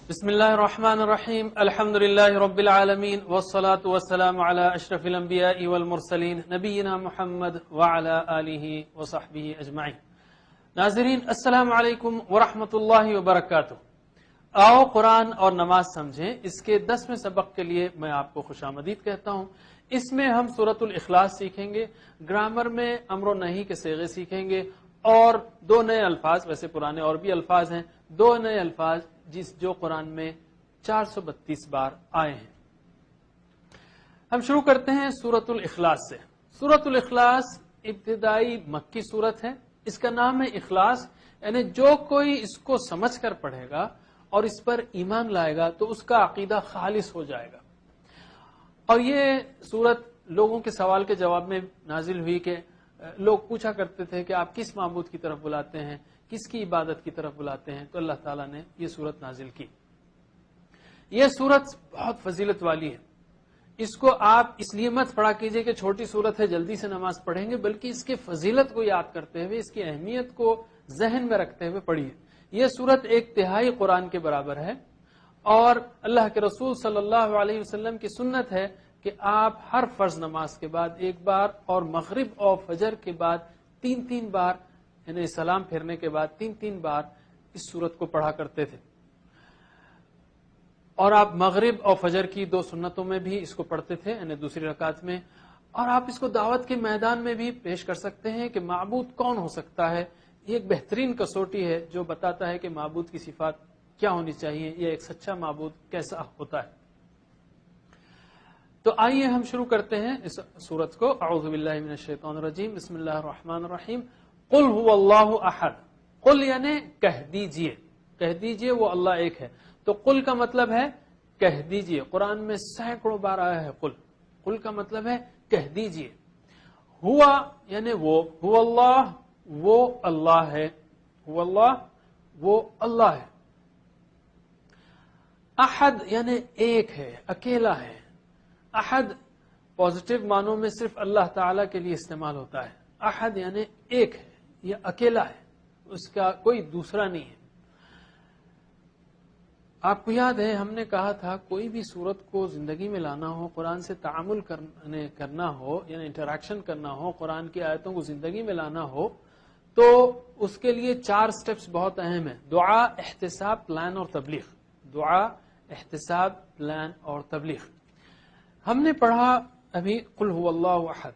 بسم اللہ الرحمن الرحیم الحمد للہ رب العالمین والصلاة والسلام علی اشرف الانبیاء والمرسلین نبینا محمد وعلی آلہ وصحبہ اجمعین۔ ناظرین السلام علیکم ورحمۃ اللہ وبرکاتہ۔ آؤ قرآن اور نماز سمجھیں، اس کے 10ویں سبق کے لیے میں آپ کو خوش آمدید کہتا ہوں۔ اس میں ہم سورۃ الاخلاص سیکھیں گے، گرامر میں امر و نہی کے صیغے سیکھیں گے، اور 2 نئے الفاظ، ویسے پرانے اور بھی الفاظ ہیں، 2 نئے الفاظ جو قرآن میں 432 بار آئے ہیں۔ ہم شروع کرتے ہیں سورۃ الاخلاص سے۔ سورۃ الاخلاص ابتدائی مکی سورت ہے، اس کا نام ہے اخلاص، یعنی جو کوئی اس کو سمجھ کر پڑھے گا اور اس پر ایمان لائے گا تو اس کا عقیدہ خالص ہو جائے گا۔ اور یہ سورت لوگوں کے سوال کے جواب میں نازل ہوئی کہ لوگ پوچھا کرتے تھے کہ آپ کس معبود کی طرف بلاتے ہیں، کس کی عبادت کی طرف بلاتے ہیں، تو اللہ تعالیٰ نے یہ سورت نازل کی۔ یہ سورت بہت فضیلت والی ہے، اس کو آپ اس لیے مت پڑھا کیجئے کہ چھوٹی سورت ہے جلدی سے نماز پڑھیں گے، بلکہ اس کے فضیلت کو یاد کرتے ہوئے، اس کی اہمیت کو ذہن میں رکھتے ہوئے پڑھیے۔ یہ سورت 1/3 قرآن کے برابر ہے، اور اللہ کے رسول صلی اللہ علیہ وسلم کی سنت ہے کہ آپ ہر فرض نماز کے بعد 1 بار اور مغرب اور فجر کے بعد 3 بار، یعنی سلام پھیرنے کے بعد 3 بار اس سورت کو پڑھا کرتے تھے۔ اور آپ مغرب اور فجر کی 2 سنتوں میں بھی اس کو پڑھتے تھے، یعنی دوسری رکعت میں، اور آپ اس کو دعوت کے میدان میں بھی پیش کر سکتے ہیں کہ معبود کون ہو سکتا ہے۔ یہ ایک بہترین کسوٹی ہے جو بتاتا ہے کہ معبود کی صفات کیا ہونی چاہیے، یا ایک سچا معبود کیسا ہوتا ہے۔ تو آئیے ہم شروع کرتے ہیں اس سورت کو۔ اعوذ باللہ من الشیطان الرجیم، بسم اللہ الرحمن الرحیم۔ قل هو اللہ احد، قل یعنی کہہ دیجئے وہ اللہ ایک ہے۔ تو قل کا مطلب ہے کہہ دیجئے، قرآن میں سینکڑوں بار آیا ہے قل کا مطلب ہے کہہ دیجئے۔ ہوا یعنی وہ، هو اللہ وہ اللہ ہے، هو اللہ وہ اللہ ہے۔ احد یعنی ایک ہے، اکیلا ہے۔ احد پازیٹیو معنوں میں صرف اللہ تعالی کے لیے استعمال ہوتا ہے۔ احد یعنی ایک ہے، یہ اکیلا ہے، اس کا کوئی دوسرا نہیں ہے۔ آپ کو یاد ہے ہم نے کہا تھا کوئی بھی صورت کو زندگی میں لانا ہو، قرآن سے تعامل کرنا ہو، یعنی انٹریکشن کرنا ہو، قرآن کی آیتوں کو زندگی میں لانا ہو، تو اس کے لیے 4 سٹیپس بہت اہم ہیں: دعا، احتساب، پلان اور تبلیغ۔ دعا، احتساب، پلان اور تبلیغ۔ ہم نے پڑھا ابھی قل هو اللہ احد۔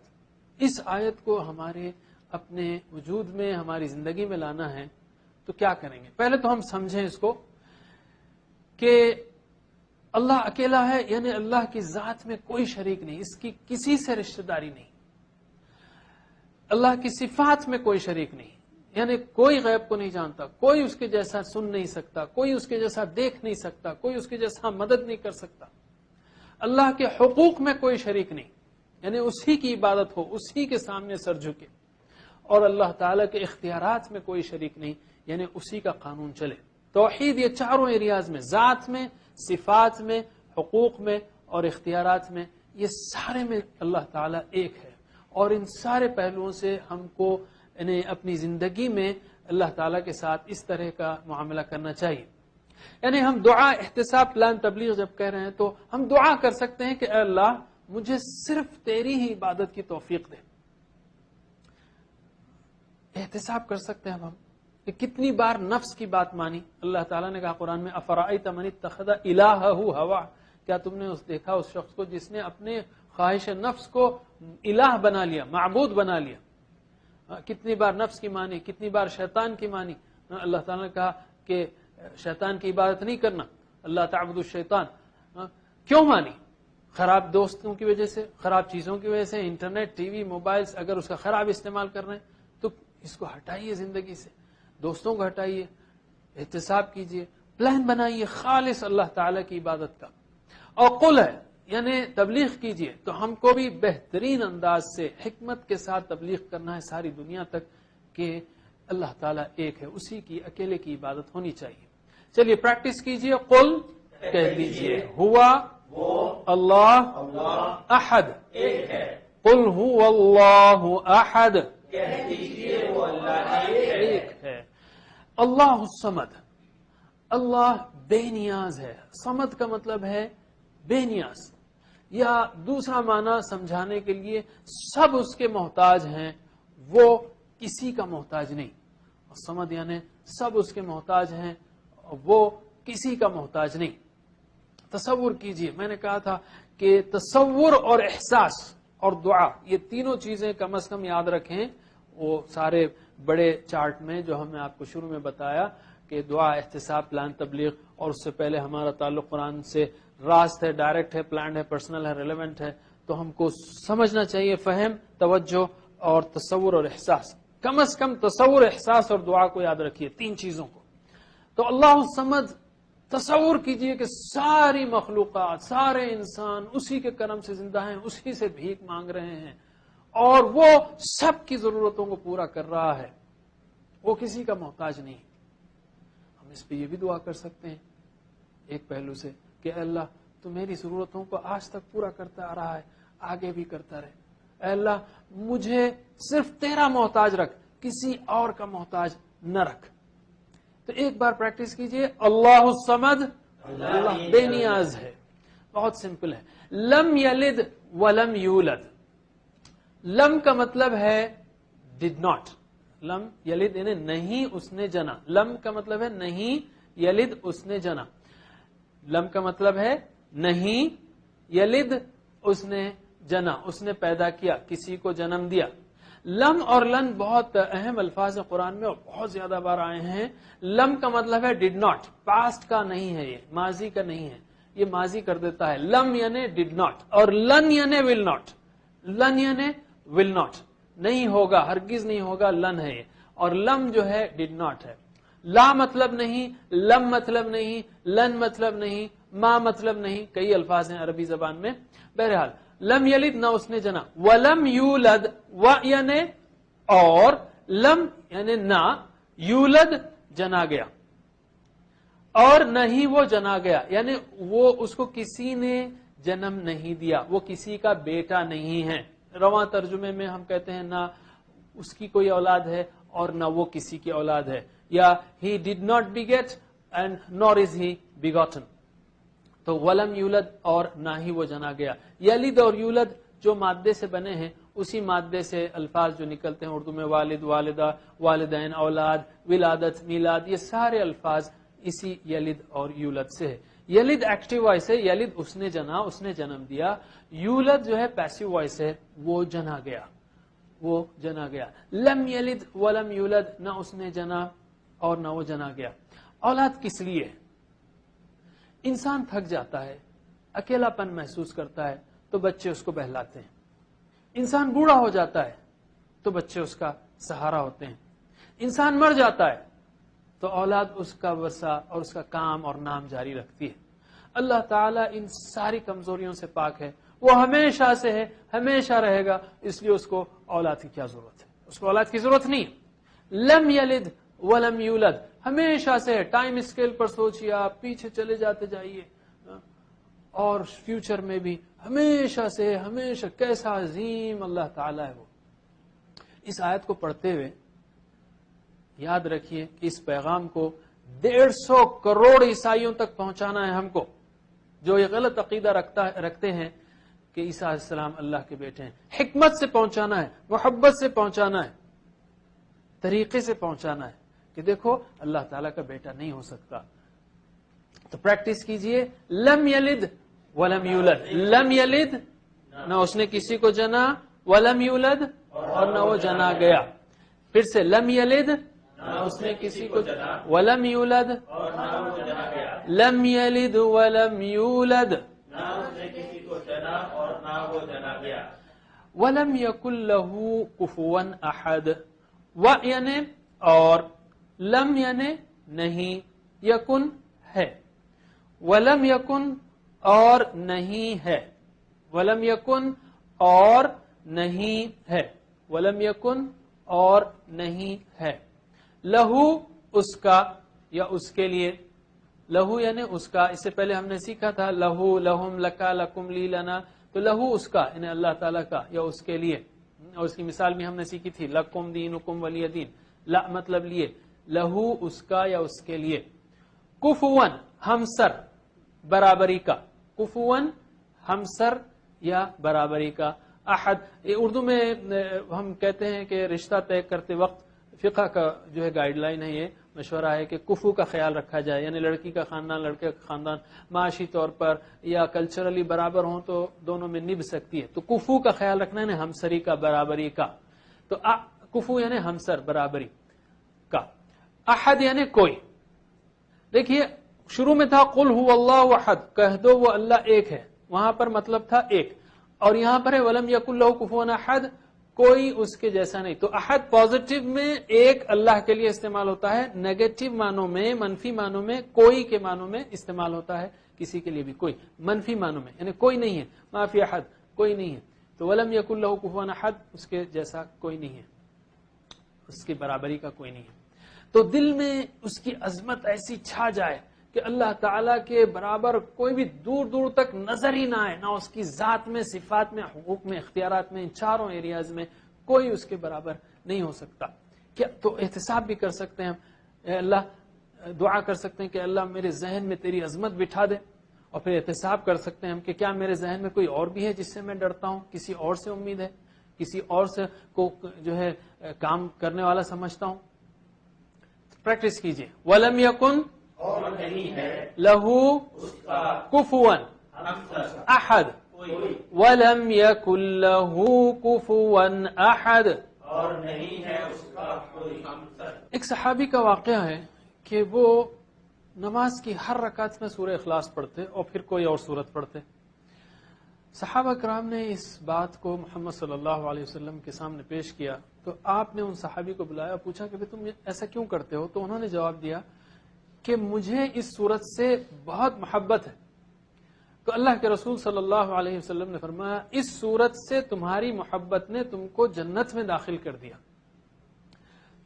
اس آیت کو ہمارے اپنے وجود میں، ہماری زندگی میں لانا ہے تو کیا کریں گے؟ پہلے تو ہم سمجھیں اس کو کہ اللہ اکیلا ہے، یعنی اللہ کی ذات میں کوئی شریک نہیں، اس کی کسی سے رشتہ داری نہیں۔ اللہ کی صفات میں کوئی شریک نہیں، یعنی کوئی غیب کو نہیں جانتا، کوئی اس کے جیسا سن نہیں سکتا، کوئی اس کے جیسا دیکھ نہیں سکتا، کوئی اس کے جیسا مدد نہیں کر سکتا۔ اللہ کے حقوق میں کوئی شریک نہیں، یعنی اسی کی عبادت ہو، اسی کے سامنے سر جھکے، اور اللہ تعالیٰ کے اختیارات میں کوئی شریک نہیں، یعنی اسی کا قانون چلے۔ توحید یہ 4 ایریاز میں، ذات میں، صفات میں، حقوق میں اور اختیارات میں، یہ سارے میں اللہ تعالیٰ ایک ہے، اور ان سارے پہلوؤں سے ہم کو یعنی اپنی زندگی میں اللہ تعالیٰ کے ساتھ اس طرح کا معاملہ کرنا چاہیے۔ یعنی ہم دعا، احتساب، پلان، تبلیغ جب کہہ رہے ہیں تو ہم دعا کر سکتے ہیں کہ اے اللہ مجھے صرف تیری ہی عبادت کی توفیق دے۔ احتساب کر سکتے ہیں ہم کہ کتنی بار نفس کی بات مانی۔ اللہ تعالیٰ نے کہا قرآن میں افرأیت من اتخذ الہہ ہوا، کیا تم نے دیکھا اس شخص کو جس نے اپنے خواہش نفس کو الہ بنا لیا، معبود بنا لیا۔ کتنی بار نفس کی مانی، کتنی بار شیطان کی مانی۔ اللہ تعالیٰ نے کہا کہ شیطان کی عبادت نہیں کرنا، اللہ تعبد الشیطان۔ کیوں مانی؟ خراب دوستوں کی وجہ سے، خراب چیزوں کی وجہ سے، انٹرنیٹ، ٹی وی، موبائلز، اگر اس کا خراب استعمال کر رہے ہیں تو اس کو ہٹائیے زندگی سے، دوستوں کو ہٹائیے، احتساب کیجئے، پلان بنائیے خالص اللہ تعالیٰ کی عبادت کا۔ اور قل ہے یعنی تبلیغ کیجئے، تو ہم کو بھی بہترین انداز سے حکمت کے ساتھ تبلیغ کرنا ہے ساری دنیا تک کہ اللہ تعالیٰ ایک ہے، اسی کی اکیلے کی عبادت ہونی چاہیے۔ چلیے پریکٹس کیجئے۔ قل کہہ دیجئے، ہوا اللہ احد، قل هو اللہ احد، کہہ دیجئے وہ اللہ ایک ہے۔ اللہ الصمد، اللہ بے نیاز ہے. صمد کا مطلب ہے بے نیاز، یا دوسرا معنی سمجھانے کے لیے سب اس کے محتاج ہیں، وہ کسی کا محتاج نہیں. صمد یعنی سب اس کے محتاج ہیں، وہ کسی کا محتاج نہیں. تصور کیجئے، میں نے کہا تھا کہ تصور اور احساس اور دعا، یہ تینوں چیزیں کم از کم یاد رکھیں. وہ سارے بڑے چارٹ میں جو ہم نے آپ کو شروع میں بتایا کہ دعا، احتساب، پلان، تبلیغ، اور اس سے پہلے ہمارا تعلق قرآن سے راست ہے، ڈائریکٹ ہے، پلانڈ ہے، پرسنل ہے، ریلیونٹ ہے. تو ہم کو سمجھنا چاہیے فہم، توجہ اور تصور اور احساس. کم از کم تصور، احساس اور دعا کو یاد رکھیے، تین چیزوں کو. تو اللہ الصمد، تصور کیجئے کہ ساری مخلوقات، سارے انسان اسی کے کرم سے زندہ ہیں، اسی سے بھیک مانگ رہے ہیں، اور وہ سب کی ضرورتوں کو پورا کر رہا ہے، وہ کسی کا محتاج نہیں. ہم اس پہ یہ بھی دعا کر سکتے ہیں ایک پہلو سے کہ اے اللہ تو میری ضرورتوں کو آج تک پورا کرتا آ رہا ہے، آگے بھی کرتا رہے. اے اللہ مجھے صرف تیرا محتاج رکھ، کسی اور کا محتاج نہ رکھ. تو ایک بار پریکٹس کیجئے. اللہ الصمد، اللہ بے نیاز ہے. بہت سمپل ہے. لم یلد ولم یولد. لم کا مطلب ہے ڈڈ ناٹ. لم یلد یعنی نہیں اس نے جنا. لم کا مطلب ہے نہیں، یلد اس نے جنا. لم کا مطلب ہے نہیں، یلد اس نے جنا، اس نے پیدا کیا، کسی کو جنم دیا. لم اور لن بہت اہم الفاظ ہیں قرآن میں اور بہت زیادہ بار آئے ہیں. لم کا مطلب ہے ڈڈ ناٹ، پاسٹ کا نہیں ہے، یہ ماضی کا نہیں ہے، یہ ماضی کر دیتا ہے. لم یعنی ڈڈ ناٹ، اور لن یعنی ول ناٹ. لن یعنی ول ناٹ، نہیں ہوگا، ہرگز نہیں ہوگا، لن ہے یہ. اور لم جو ہے ڈڈ ناٹ ہے. لا مطلب نہیں، لم مطلب نہیں، لن مطلب نہیں، ما مطلب نہیں، کئی الفاظ ہیں عربی زبان میں. بہرحال لم یلد نہ اس نے جنا، ولم یولد، و یعنی اور، لم یعنی نہ، یولد جنا گیا، اور نہ ہی وہ جنا گیا یعنی وہ اس کو کسی نے جنم نہیں دیا، وہ کسی کا بیٹا نہیں ہے. رواں ترجمے میں ہم کہتے ہیں نہ اس کی کوئی اولاد ہے اور نہ وہ کسی کی اولاد ہے، یا he did not beget and nor is he begotten. تو ولم یولد اور نہ ہی وہ جنا گیا. یلد اور یولد جو مادے سے بنے ہیں، اسی مادے سے الفاظ جو نکلتے ہیں اردو میں، والد، والدہ، والدین، اولاد، ولادت، میلاد، یہ سارے الفاظ اسی یلد اور یولد سے ہے. یلد ایکٹیو وائس ہے، یلد اس نے جنا، اس نے جنم دیا. یولد جو ہے پیسیو وائس ہے، وہ جنا گیا، وہ جنا گیا. لم یلد ولم یولد، نہ اس نے جنا اور نہ وہ جنا گیا. اولاد کس لیے؟ انسان تھک جاتا ہے، اکیلا پن محسوس کرتا ہے تو بچے اس کو بہلاتے ہیں. انسان بوڑھا ہو جاتا ہے تو بچے اس کا سہارا ہوتے ہیں. انسان مر جاتا ہے تو اولاد اس کا ورثہ اور اس کا کام اور نام جاری رکھتی ہے. اللہ تعالیٰ ان ساری کمزوریوں سے پاک ہے، وہ ہمیشہ سے ہے، ہمیشہ رہے گا، اس لیے اس کو اولاد کی کیا ضرورت ہے؟ اس کو اولاد کی ضرورت نہیں ہے. لم یلد ولم یولد ہمیشہ سے ہے. ٹائم اسکیل پر سوچیے، آپ پیچھے چلے جاتے جائیے، اور فیوچر میں بھی ہمیشہ سے، ہمیشہ. کیسا عظیم اللہ تعالیٰ ہے وہ. اس آیت کو پڑھتے ہوئے یاد رکھیے کہ اس پیغام کو 150 کروڑ عیسائیوں تک پہنچانا ہے ہم کو، جو یہ غلط عقیدہ رکھتے ہیں کہ عیسیٰ علیہ السلام اللہ کے بیٹے ہیں. حکمت سے پہنچانا ہے، محبت سے پہنچانا ہے، طریقے سے پہنچانا ہے کہ دیکھو اللہ تعالیٰ کا بیٹا نہیں ہو سکتا. تو پریکٹس کیجئے. لم یلد ولم یولد. لم یلد نہ اس نے کسی کو جنا، ولم یولد اور نہ وہ جنا گیا. پھر سے لم یلد نہ اس نے کسی کو جنا، ولم یولد اور نہ وہ جنا گیا. لم یلد ولم یولد نہ اس نے کسی کو جنا اور نہ وہ جنا گیا. ولم یکن لہ کفوا احد. و یعنی اور، لم یعنی نہیں، یکن ہے. ولم یکن اور نہیں ہے. ولم یکن اور نہیں ہے. ولم یکن اور نہیں ہے. لہو اس کا یا اس کے لیے. لہو یعنی اس کا. اس سے پہلے ہم نے سیکھا تھا لہو، لہم، لکا، لکم، لی، لنا. تو لہو اس کا یعنی اللہ تعالیٰ کا یا اس کے لیے. اور اس کی مثال بھی ہم نے سیکھی تھی، لکم دینکم ولی دین. لا مطلب لیے، لہو اس کا یا اس کے لیے. کفون ہمسر برابری کا، کفون ہمسر یا برابری کا. احد یہ اردو میں ہم کہتے ہیں کہ رشتہ طے کرتے وقت فقہ کا جو ہے گائیڈ لائن ہے، یہ مشورہ ہے کہ کفو کا خیال رکھا جائے، یعنی لڑکی کا خاندان لڑکے کا خاندان معاشی طور پر یا کلچرلی برابر ہوں تو دونوں میں نبھ سکتی ہے. تو کفو کا خیال رکھنا ہے ہمسری کا، برابری کا. تو کفو یعنی ہمسر برابری کا. احد یعنی کوئی. دیکھیے شروع میں تھا قل هو اللہ احد، کہہ دو وہ اللہ ایک ہے، وہاں پر مطلب تھا ایک، اور یہاں پر ہے ولم یکن لہ کفوا احد، کوئی اس کے جیسا نہیں. تو احد پازیٹو میں ایک اللہ کے لیے استعمال ہوتا ہے، نیگیٹو معنوں میں منفی معنوں میں کوئی کے معنوں میں استعمال ہوتا ہے، کسی کے لیے بھی کوئی منفی معنوں میں یعنی کوئی نہیں ہے، ما فی احد کوئی نہیں ہے. تو ولم یکن لہ کفوا احد اس کے جیسا کوئی نہیں ہے، اس کی برابری کا کوئی نہیں ہے. تو دل میں اس کی عظمت ایسی چھا جائے کہ اللہ تعالیٰ کے برابر کوئی بھی دور دور تک نظر ہی نہ آئے، نہ اس کی ذات میں، صفات میں، حقوق میں، اختیارات میں، ان چاروں ایریاز میں کوئی اس کے برابر نہیں ہو سکتا. کیا تو احتساب بھی کر سکتے ہیں ہم، اے اللہ دعا کر سکتے ہیں کہ اللہ میرے ذہن میں تیری عظمت بٹھا دے، اور پھر احتساب کر سکتے ہیں ہم کہ کیا میرے ذہن میں کوئی اور بھی ہے جس سے میں ڈرتا ہوں، کسی اور سے امید ہے، کسی اور سے کو جو ہے کام کرنے والا سمجھتا ہوں. پریکٹس کیجئے. وَلَمْ يَكُنْ اور نہیں ہے لَهُ اس کا كُفُوًا احد وَلَمْ يَكُنْ لَهُ كُفُوًا احد. اور نہیں ہے اس کا کوئی ہمسر. ایک صحابی کا واقعہ ہے کہ وہ نماز کی ہر رکعت میں سورہ اخلاص پڑھتے اور پھر کوئی اور سورت پڑھتے. صحابہ کرام نے اس بات کو محمد صلی اللہ علیہ وسلم کے سامنے پیش کیا تو آپ نے ان صحابی کو بلایا، پوچھا کہ تم ایسا کیوں کرتے ہو؟ تو انہوں نے جواب دیا کہ مجھے اس صورت سے بہت محبت ہے. تو اللہ کے رسول صلی اللہ علیہ وسلم نے فرمایا اس صورت سے تمہاری محبت نے تم کو جنت میں داخل کر دیا،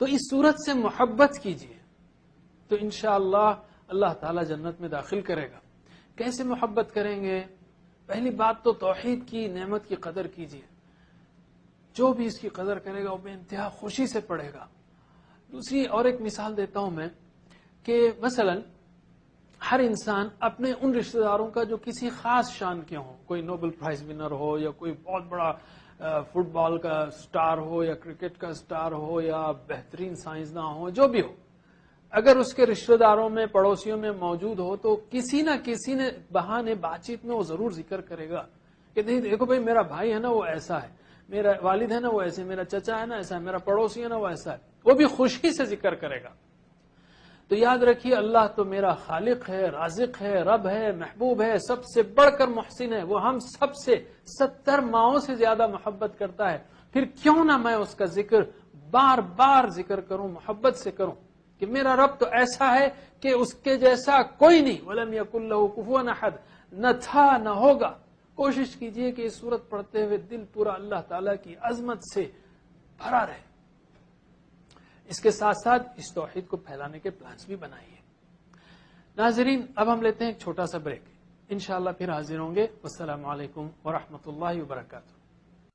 تو اس صورت سے محبت کیجیے تو انشاءاللہ اللہ تعالی جنت میں داخل کرے گا. کیسے محبت کریں گے؟ پہلی بات تو توحید کی نعمت کی قدر کیجیے، جو بھی اس کی قدر کرے گا وہ بے انتہا خوشی سے پڑھے گا. دوسری اور ایک مثال دیتا ہوں میں کہ مثلا ہر انسان اپنے ان رشتہ داروں کا جو کسی خاص شان کے ہوں، کوئی نوبل پرائز ونر ہو یا کوئی بہت بڑا فٹ بال کا سٹار ہو یا کرکٹ کا سٹار ہو یا بہترین سائنسداں ہو، جو بھی ہو، اگر اس کے رشتہ داروں میں پڑوسیوں میں موجود ہو تو کسی نہ کسی نے بہانے بات چیت میں وہ ضرور ذکر کرے گا کہ دیکھو بھائی میرا بھائی ہے نا وہ ایسا ہے، میرا والد ہے نا وہ ایسے، میرا چچا ہے نا ایسا ہے، میرا پڑوسی ہے نا وہ ایسا ہے، وہ بھی خوشی سے ذکر کرے گا. تو یاد رکھیے اللہ تو میرا خالق ہے، رازق ہے، رب ہے، محبوب ہے، سب سے بڑھ کر محسن ہے، وہ ہم سب سے 70 ماؤں سے زیادہ محبت کرتا ہے. پھر کیوں نہ میں اس کا ذکر بار بار ذکر کروں، محبت سے کروں کہ میرا رب تو ایسا ہے کہ اس کے جیسا کوئی نہیں. وَلَمْ يَكُنْ لَهُ كُفُوًا أَحَدٌ، نہ تھا نہ ہوگا. کوشش کیجئے کہ اس صورت پڑھتے ہوئے دل پورا اللہ تعالیٰ کی عظمت سے بھرا رہے. اس کے ساتھ ساتھ اس توحید کو پھیلانے کے پلانز بھی بنائیے. ناظرین اب ہم لیتے ہیں ایک چھوٹا سا بریک، انشاءاللہ پھر حاضر ہوں گے. والسلام علیکم ورحمۃ اللہ وبرکاتہ.